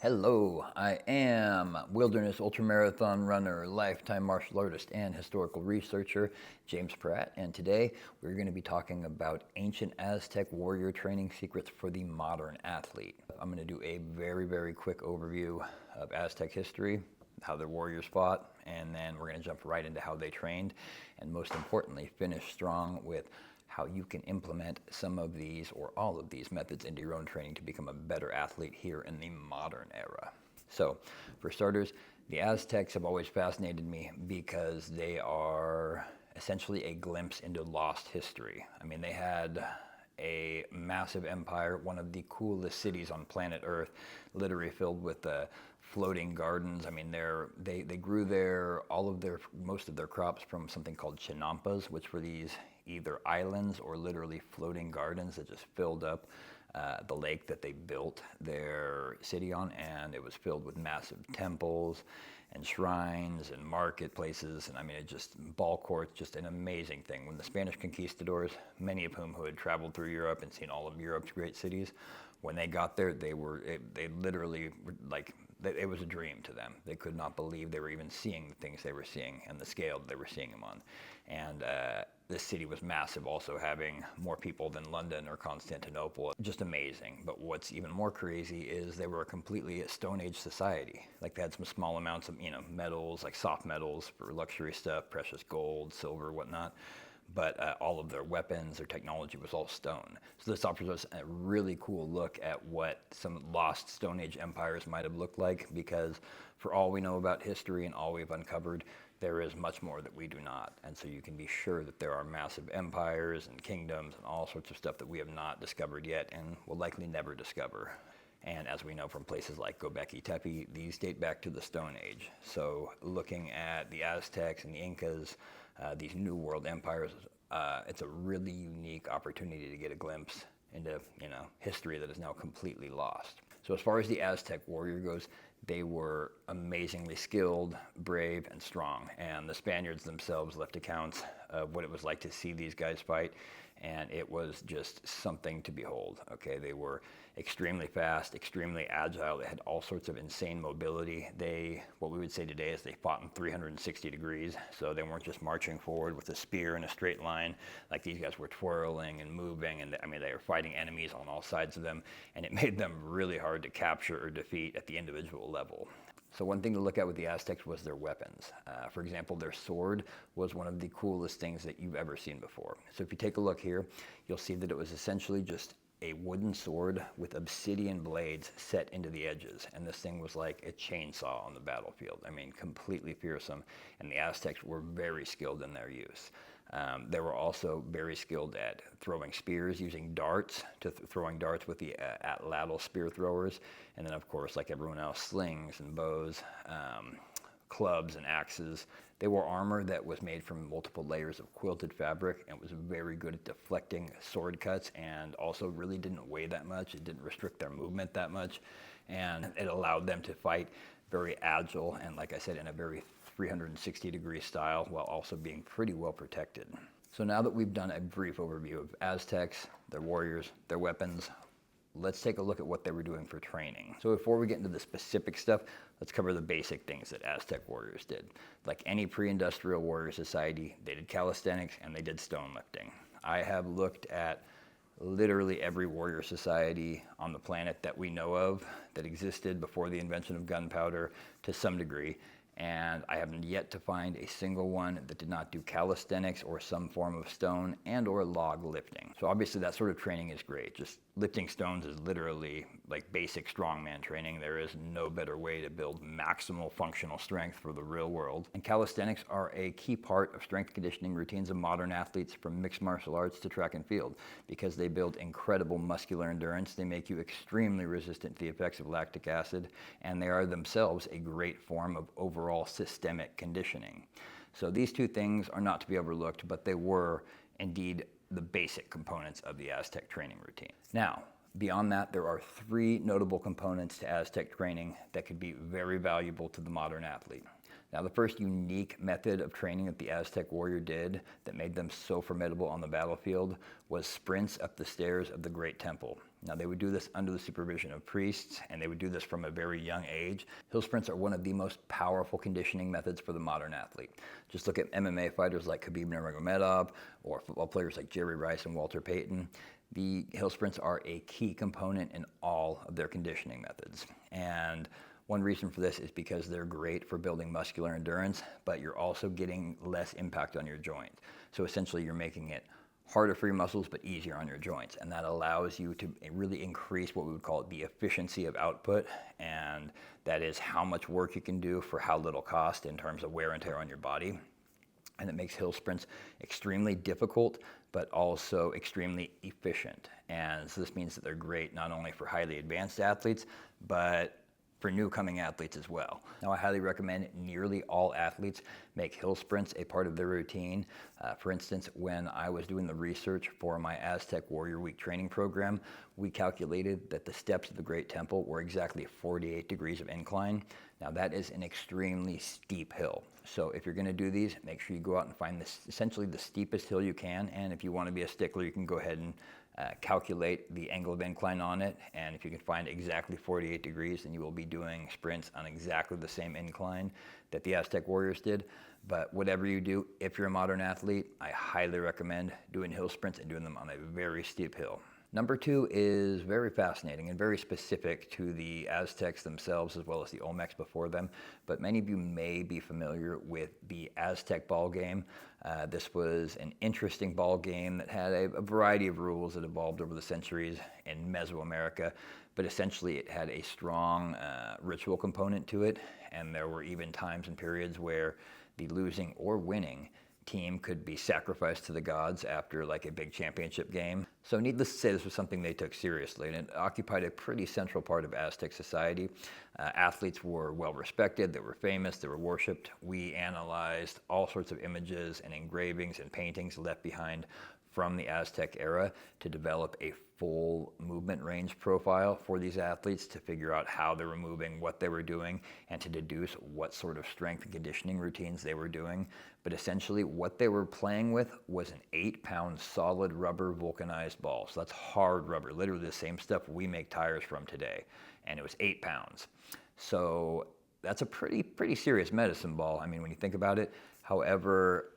Hello, I am wilderness ultramarathon runner, lifetime martial artist, and historical researcher James Pratt. And today we're going to be talking about ancient Aztec warrior training secrets for the modern athlete. I'm going to do a very quick overview of Aztec history, how their warriors fought, and then we're going to jump right into how they trained, and most importantly, finish strong with how you can implement some of these or all of these methods into your own training to become a better athlete here in the modern era. So, for starters, the Aztecs have always fascinated me because they are essentially a glimpse into lost history. I mean, they had a massive empire, one of the coolest cities on planet Earth, literally filled with floating gardens. I mean, they grew most of their crops from something called chinampas, which were these either islands or literally floating gardens that just filled up the lake that they built their city on, and it was filled with massive temples and shrines and marketplaces, and I mean, it just ball courts, just an amazing thing. When the Spanish conquistadors, many of whom who had traveled through Europe and seen all of Europe's great cities, when they got there, they literally were like, it was a dream to them. They could not believe they were even seeing the things they were seeing and the scale that they were seeing them on. And this city was massive, also having more people than London or Constantinople. Just amazing. But what's even more crazy is they were a completely Stone Age society. Like, they had some small amounts of, metals, like soft metals for luxury stuff, precious gold, silver, whatnot. But all of their weapons, their technology was all stone. So this offers us a really cool look at what some lost Stone Age empires might have looked like, because for all we know about history and all we've uncovered, there is much more that we do not. And so you can be sure that there are massive empires and kingdoms and all sorts of stuff that we have not discovered yet and will likely never discover. And as we know from places like Göbekli Tepe, these date back to the Stone Age. So looking at the Aztecs and the Incas, these New World empires, it's a really unique opportunity to get a glimpse into, history that is now completely lost. So as far as the Aztec warrior goes, they were amazingly skilled, brave, and strong. And the Spaniards themselves left accounts of what it was like to see these guys fight, and it was just something to behold. Okay, they were extremely fast, extremely agile. They had all sorts of insane mobility. What we would say today is they fought in 360 degrees. So they weren't just marching forward with a spear in a straight line. Like, these guys were twirling and moving, and I mean, they were fighting enemies on all sides of them, and it made them really hard to capture or defeat at the individual level. So one thing to look at with the Aztecs was their weapons. For example, their sword was one of the coolest things that you've ever seen before. So if you take a look here, you'll see that it was essentially just a wooden sword with obsidian blades set into the edges. And this thing was like a chainsaw on the battlefield. I mean, completely fearsome. And the Aztecs were very skilled in their use. They were also very skilled at throwing spears, using darts, throwing darts with the atlatl spear throwers. And then, of course, like everyone else, slings and bows, clubs and axes. They wore armor that was made from multiple layers of quilted fabric and was very good at deflecting sword cuts, and also really didn't weigh that much. It didn't restrict their movement that much, and it allowed them to fight very agile and, like I said, in a very 360-degree style, while also being pretty well protected. So now that we've done a brief overview of Aztecs, their warriors, their weapons, let's take a look at what they were doing for training. So before we get into the specific stuff, let's cover the basic things that Aztec warriors did. Like any pre-industrial warrior society, they did calisthenics and they did stone lifting. I have looked at literally every warrior society on the planet that we know of that existed before the invention of gunpowder to some degree, and I haven't yet to find a single one that did not do calisthenics or some form of stone and or log lifting. So obviously that sort of training is great. Just lifting stones is literally like basic strongman training. There is no better way to build maximal functional strength for the real world. And calisthenics are a key part of strength conditioning routines of modern athletes, from mixed martial arts to track and field, because they build incredible muscular endurance. They make you extremely resistant to the effects of lactic acid, and they are themselves a great form of overall systemic conditioning. So these two things are not to be overlooked, but they were indeed the basic components of the Aztec training routine. Now, beyond that, there are three notable components to Aztec training that could be very valuable to the modern athlete. Now, the first unique method of training that the Aztec warrior did that made them so formidable on the battlefield was sprints up the stairs of the Great Temple. Now, they would do this under the supervision of priests, and they would do this from a very young age. Hill sprints are one of the most powerful conditioning methods for the modern athlete. Just look at MMA fighters like Khabib Nurmagomedov, or football players like Jerry Rice and Walter Payton. The hill sprints are a key component in all of their conditioning methods. And one reason for this is because they're great for building muscular endurance, but you're also getting less impact on your joints. So essentially you're making it harder for your muscles, but easier on your joints. And that allows you to really increase what we would call the efficiency of output. And that is how much work you can do for how little cost in terms of wear and tear on your body. And it makes hill sprints extremely difficult, but also extremely efficient. And so this means that they're great not only for highly advanced athletes, but for new coming athletes as well. Now, I highly recommend nearly all athletes make hill sprints a part of their routine. For instance, when I was doing the research for my Aztec Warrior Week training program, we calculated that the steps of the Great Temple were exactly 48 degrees of incline. Now, that is an extremely steep hill. So if you're gonna do these, make sure you go out and find this essentially the steepest hill you can. And if you wanna be a stickler, you can go ahead and calculate the angle of incline on it, and if you can find exactly 48 degrees, then you will be doing sprints on exactly the same incline that the Aztec warriors did. But whatever you do, if you're a modern athlete, I highly recommend doing hill sprints and doing them on a very steep hill. Number two is very fascinating and very specific to the Aztecs themselves as well as the Olmecs before them. But many of you may be familiar with the Aztec ball game. This was an interesting ball game that had a variety of rules that evolved over the centuries in Mesoamerica. But essentially it had a strong ritual component to it. And there were even times and periods where the losing or winning team could be sacrificed to the gods after like a big championship game. So needless to say, this was something they took seriously, and it occupied a pretty central part of Aztec society. Athletes were well respected, they were famous, they were worshipped. We analyzed all sorts of images and engravings and paintings left behind from the Aztec era to develop a full movement range profile for these athletes, to figure out how they were moving, what they were doing, and to deduce what sort of strength and conditioning routines they were doing. But essentially what they were playing with was an 8-pound solid rubber vulcanized ball. So that's hard rubber, literally the same stuff we make tires from today. And it was 8 pounds. So that's a pretty serious medicine ball, I mean, when you think about it. However,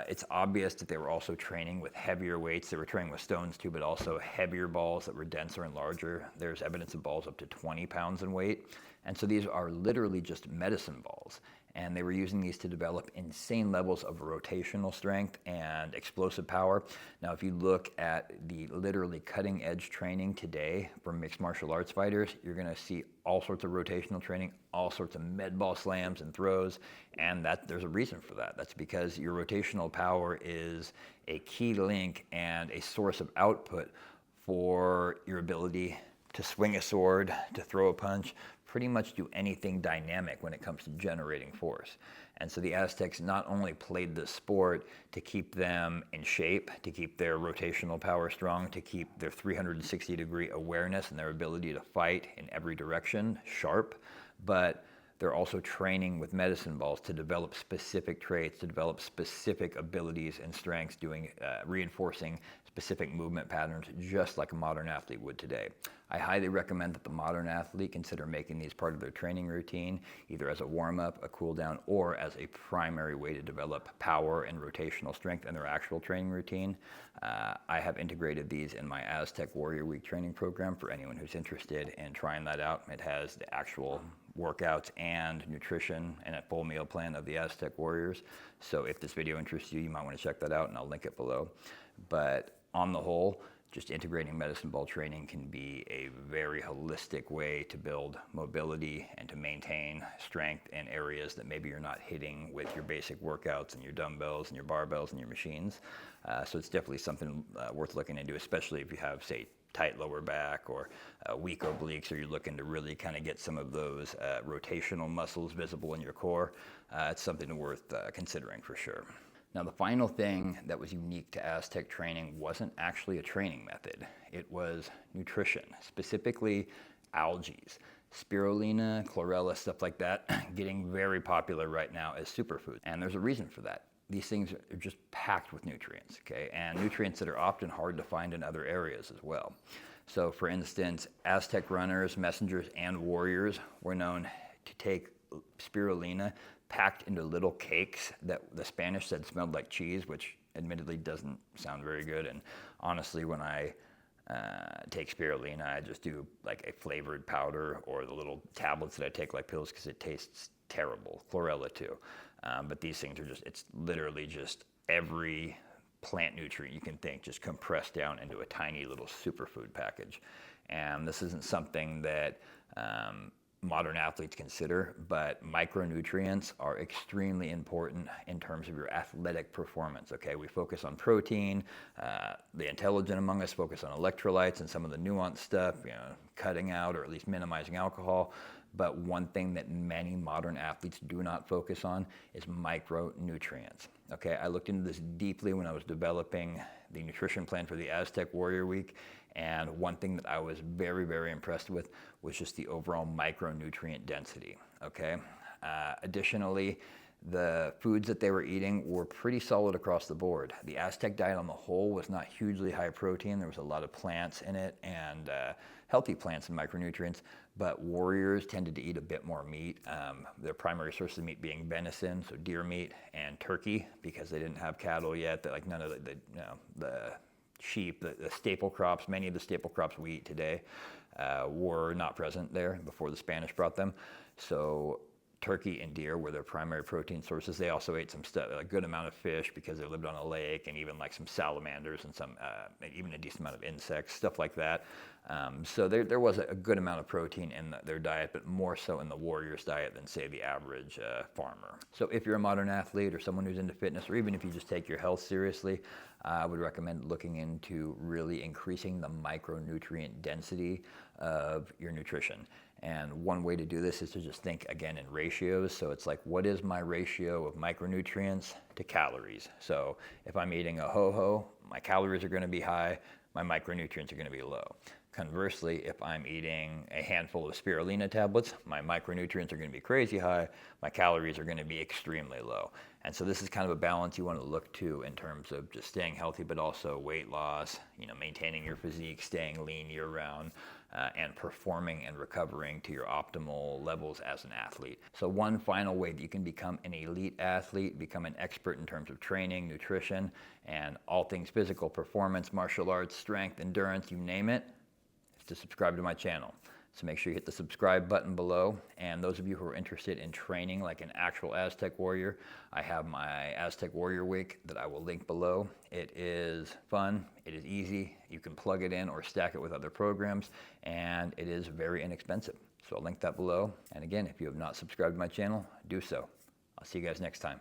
it's obvious that they were also training with heavier weights. They were training with stones too, but also heavier balls that were denser and larger. There's evidence of balls up to 20 pounds in weight. And so these are literally just medicine balls. And they were using these to develop insane levels of rotational strength and explosive power. Now, if you look at the literally cutting edge training today for mixed martial arts fighters, you're gonna see all sorts of rotational training, all sorts of med ball slams and throws, and there's a reason for that. That's because your rotational power is a key link and a source of output for your ability to swing a sword, to throw a punch, pretty much do anything dynamic when it comes to generating force. And so the Aztecs not only played the sport to keep them in shape, to keep their rotational power strong, to keep their 360-degree awareness and their ability to fight in every direction sharp, but they're also training with medicine balls to develop specific traits, to develop specific abilities and strengths, reinforcing specific movement patterns, just like a modern athlete would today. I highly recommend that the modern athlete consider making these part of their training routine, either as a warm-up, a cool-down, or as a primary way to develop power and rotational strength in their actual training routine. I have integrated these in my Aztec Warrior Week training program for anyone who's interested in trying that out. It has the actual workouts and nutrition and a full meal plan of the Aztec Warriors. So if this video interests you, you might want to check that out, and I'll link it below. But on the whole, just integrating medicine ball training can be a very holistic way to build mobility and to maintain strength in areas that maybe you're not hitting with your basic workouts and your dumbbells and your barbells and your machines. So it's definitely something worth looking into, especially if you have, say, tight lower back or weak obliques, or you're looking to really kind of get some of those rotational muscles visible in your core. It's something worth considering for sure. Now, the final thing that was unique to Aztec training wasn't actually a training method. It was nutrition, specifically algae, spirulina, chlorella, stuff like that, getting very popular right now as superfoods. And there's a reason for that. These things are just packed with nutrients, okay? And nutrients that are often hard to find in other areas as well. So for instance, Aztec runners, messengers, and warriors were known to take spirulina packed into little cakes that the Spanish said smelled like cheese, which admittedly doesn't sound very good. And honestly, when I take spirulina, I just do like a flavored powder or the little tablets that I take like pills because it tastes terrible. Chlorella too. But these things are just, it's literally just every plant nutrient you can think just compressed down into a tiny little superfood package. And this isn't something that modern athletes consider, but micronutrients are extremely important in terms of your athletic performance. Okay, we focus on protein, the intelligent among us focus on electrolytes and some of the nuanced stuff, cutting out or at least minimizing alcohol. But one thing that many modern athletes do not focus on is micronutrients. Okay, I looked into this deeply when I was developing the nutrition plan for the Aztec Warrior Week, and one thing that I was very, very impressed with was just the overall micronutrient density. Okay, additionally, the foods that they were eating were pretty solid across the board. The Aztec diet on the whole was not hugely high protein. There was a lot of plants in it and healthy plants and micronutrients, but warriors tended to eat a bit more meat. Their primary source of meat being venison, so deer meat, and turkey, because they didn't have cattle yet. Like none of the sheep, the staple crops, many of the staple crops we eat today were not present there before the Spanish brought them. So turkey and deer were their primary protein sources. They also ate some stuff, a good amount of fish because they lived on a lake, and even like some salamanders and some, even a decent amount of insects, stuff like that. So there was a good amount of protein in their diet, but more so in the warrior's diet than say the average farmer. So if you're a modern athlete or someone who's into fitness, or even if you just take your health seriously, I would recommend looking into really increasing the micronutrient density of your nutrition. And one way to do this is to just think again in ratios. So it's like, what is my ratio of micronutrients to calories? So if I'm eating a ho-ho, my calories are going to be high, my micronutrients are going to be low. Conversely, if I'm eating a handful of spirulina tablets, my micronutrients are going to be crazy high, my calories are going to be extremely low. And so this is kind of a balance you want to look to in terms of just staying healthy, but also weight loss, maintaining your physique, staying lean year round, and performing and recovering to your optimal levels as an athlete. So one final way that you can become an elite athlete, become an expert in terms of training, nutrition, and all things physical performance, martial arts, strength, endurance, you name it, is to subscribe to my channel. So make sure you hit the subscribe button below. And those of you who are interested in training like an actual Aztec warrior, I have my Aztec Warrior Week that I will link below. It is fun, it is easy, you can plug it in or stack it with other programs, and it is very inexpensive. So I'll link that below. And again, if you have not subscribed to my channel, do so. I'll see you guys next time.